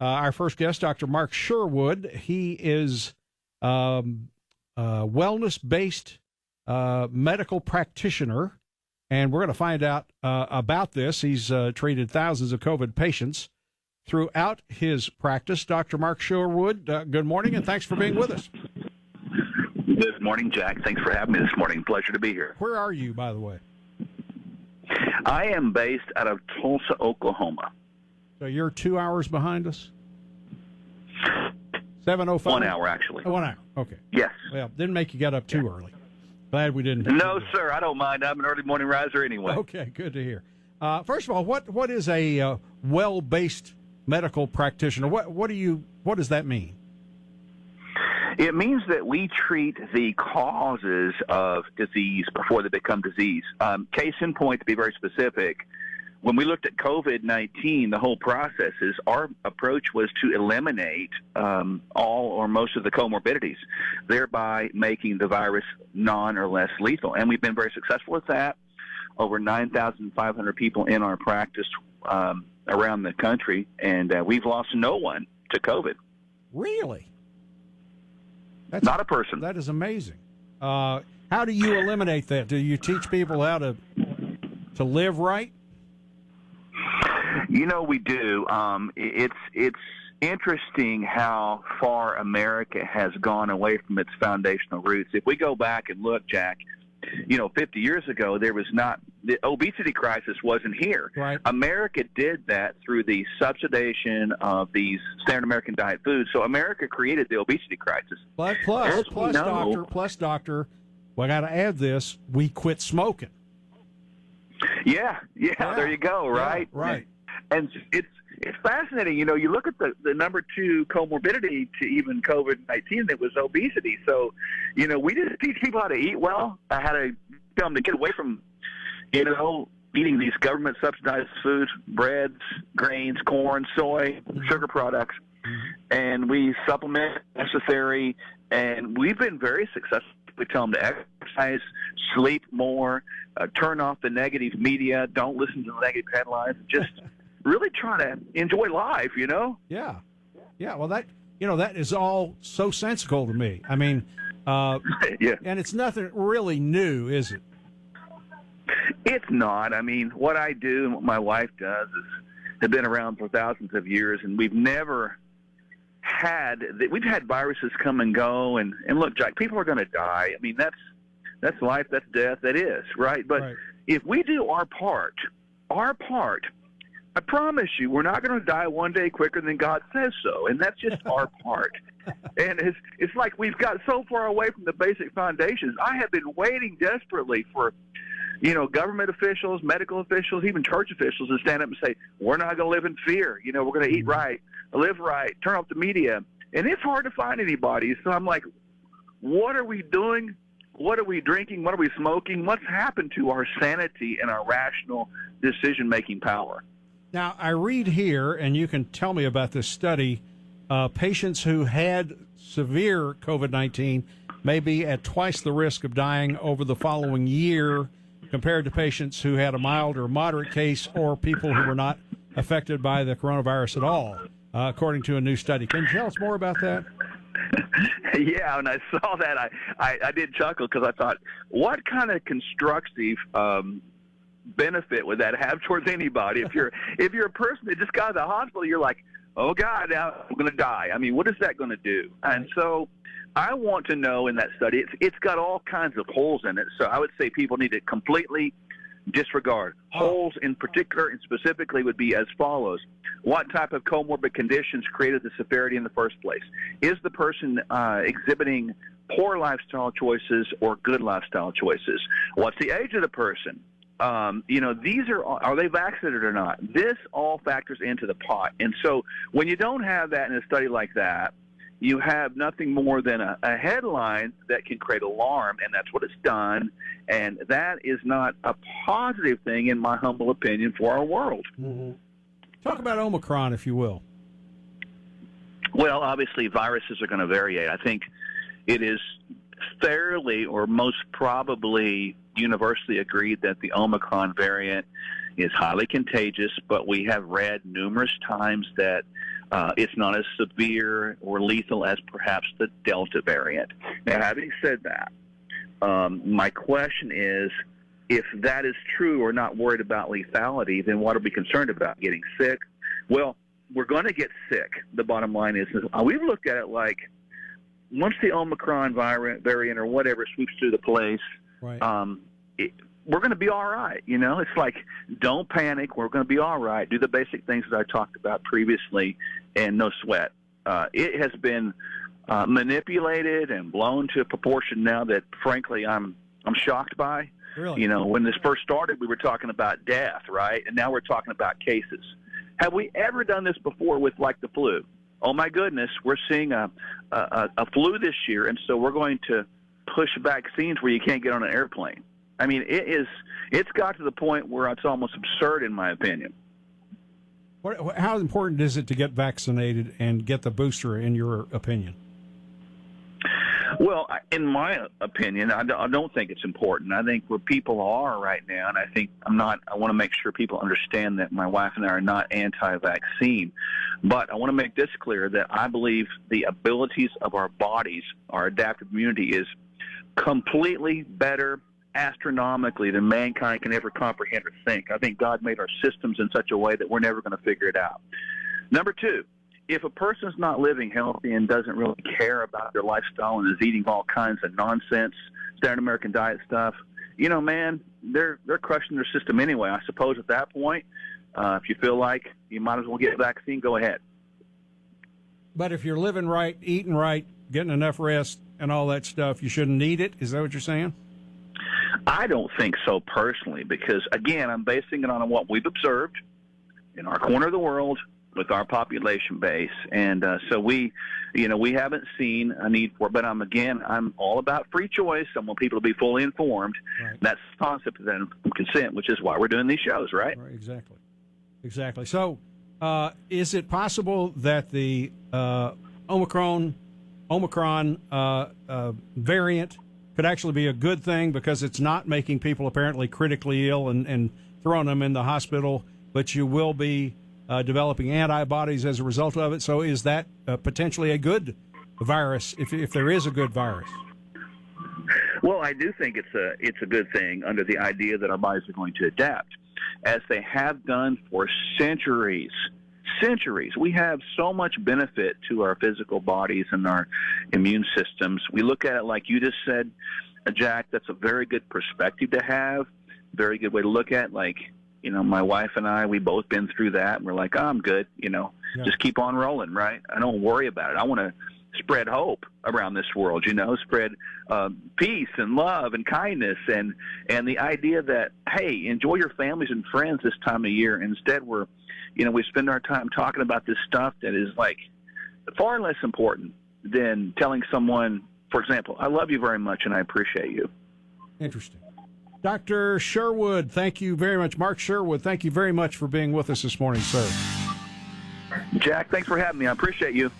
our first guest, Dr. Mark Sherwood. He is a wellness-based medical practitioner, and we're going to find out about this. He's treated thousands of COVID patients throughout his practice. Dr. Mark Sherwood, good morning, and thanks for being with us. Good morning, Jack. Thanks for having me this morning. Pleasure to be here. Where are you, by the way? I am based out of Tulsa, Oklahoma. So you're 2 hours behind us? 7:05? 1 hour, actually. 1 hour, okay. Yes. Well, didn't make you get up too early. Glad we didn't. No, sir, I don't mind. I'm an early morning riser anyway. Okay, good to hear. First of all, what is a well-based medical practitioner? What does that mean? It means that we treat the causes of disease before they become disease. Case in point, to be very specific, when we looked at COVID-19, the whole process is our approach was to eliminate all or most of the comorbidities, thereby making the virus non or less lethal. And we've been very successful with that. Over 9,500 people in our practice around the country, and we've lost no one to COVID. Really? That's not a person. That is amazing. How do you eliminate that? Do you teach people how to live right? You know, we do. It's interesting how far America has gone away from its foundational roots. If we go back and look, Jack, 50 years ago, the obesity crisis wasn't here. Right. America did that through the subsidization of these standard American diet foods. So America created the obesity crisis. Plus, doctor, well, I got to add this, we quit smoking. Yeah, there you go, right? Yeah, right. And it's fascinating. You look at the number two comorbidity to even COVID-19, that was obesity. So, we just teach people how to eat well, how to tell them to get away from, eating these government-subsidized foods, breads, grains, corn, soy, sugar products. And we supplement necessary, and we've been very successful. We tell them to exercise, sleep more, turn off the negative media, don't listen to the negative headlines, just really try to enjoy life, Yeah. Well, that is all so sensical to me. I mean, yeah. And it's nothing really new, is it? It's not. I mean, what I do and what my wife does have been around for thousands of years, and we've never we've had viruses come and go, and look, Jack, people are going to die. I mean, that's life, that's death, that is, right? But if we do our part, I promise you, we're not going to die one day quicker than God says so, and that's just our part. And it's like we've got so far away from the basic foundations. I have been waiting desperately for, government officials, medical officials, even church officials to stand up and say, we're not going to live in fear. We're going to eat right, live right, turn off the media. And it's hard to find anybody. So I'm like, what are we doing? What are we drinking? What are we smoking? What's happened to our sanity and our rational decision-making power? Now, I read here, and you can tell me about this study, patients who had severe COVID-19 may be at twice the risk of dying over the following year compared to patients who had a mild or moderate case or people who were not affected by the coronavirus at all, according to a new study. Can you tell us more about that? Yeah, when I saw that, I did chuckle because I thought, what kind of constructive benefit would that have towards anybody? If you're a person that just got out of the hospital, you're like, oh God, now I'm going to die. I mean, what is that going to do? And so I want to know in that study, it's got all kinds of holes in it. So I would say people need to completely disregard. Holes in particular and specifically would be as follows. What type of comorbid conditions created the severity in the first place? Is the person exhibiting poor lifestyle choices or good lifestyle choices? What's the age of the person? These are they vaccinated or not? This all factors into the pot. And so when you don't have that in a study like that, you have nothing more than a headline that can create alarm, and that's what it's done. And that is not a positive thing, in my humble opinion, for our world. Mm-hmm. Talk about Omicron, if you will. Well, obviously, viruses are going to vary. I think it is fairly or most probably universally agreed that the Omicron variant is highly contagious, but we have read numerous times that It's not as severe or lethal as perhaps the Delta variant. Now, having said that, my question is, if that is true, or not worried about lethality, then what are we concerned about? Getting sick? Well, we're going to get sick. The bottom line is we've looked at it like once the Omicron variant or whatever sweeps through the place, right. We're going to be all right. You know, it's like, don't panic. We're going to be all right. Do the basic things that I talked about previously, and no sweat. It has been manipulated and blown to a proportion now that, frankly, I'm shocked by. Really? You know, when this first started, we were talking about death, right? And now we're talking about cases. Have we ever done this before with, like, the flu? Oh, my goodness, we're seeing a flu this year, and so we're going to push vaccines where you can't get on an airplane. I mean, it's got to the point where it's almost absurd, in my opinion. How important is it to get vaccinated and get the booster, in your opinion? Well, in my opinion, I don't think it's important. I think where people are right now, and I want to make sure people understand that my wife and I are not anti-vaccine, but I want to make this clear that I believe the abilities of our bodies, our adaptive immunity, is completely better astronomically than mankind can ever comprehend or think. I think God made our systems in such a way that we're never going to figure it out. Number two, if a person's not living healthy and doesn't really care about their lifestyle and is eating all kinds of nonsense, standard American diet stuff, you know, man, they're crushing their system anyway. I suppose at that point, if you feel like you might as well get a vaccine, go ahead. But if you're living right, eating right, getting enough rest and all that stuff, you shouldn't need it? Is that what you're saying? I don't think so personally, because, again, I'm basing it on what we've observed in our corner of the world with our population base. And so we haven't seen a need for it. But I'm all about free choice. I want people to be fully informed. Right. That's the concept of that consent, which is why we're doing these shows, right? Right, exactly. So is it possible that the Omicron variant could actually be a good thing because it's not making people apparently critically ill and throwing them in the hospital, but you will be developing antibodies as a result of it? So is that potentially a good virus, if there is a good virus? Well, I do think it's a good thing under the idea that our bodies are going to adapt, as they have done for centuries. We have so much benefit to our physical bodies and our immune systems. We look at it like you just said, Jack. That's a very good perspective to have, very good way to look at it. Like, you know, my wife and I, we both been through that, and we're like, oh, I'm good, you know, just keep on rolling, right? I don't worry about it. I want to spread hope around this world, you know, spread peace and love and kindness, and the idea that, hey, enjoy your families and friends this time of year. Instead, we spend our time talking about this stuff that is, like, far less important than telling someone, for example, I love you very much and I appreciate you. Interesting. Dr. Sherwood, thank you very much. Mark Sherwood, thank you very much for being with us this morning, sir. Jack, thanks for having me. I appreciate you.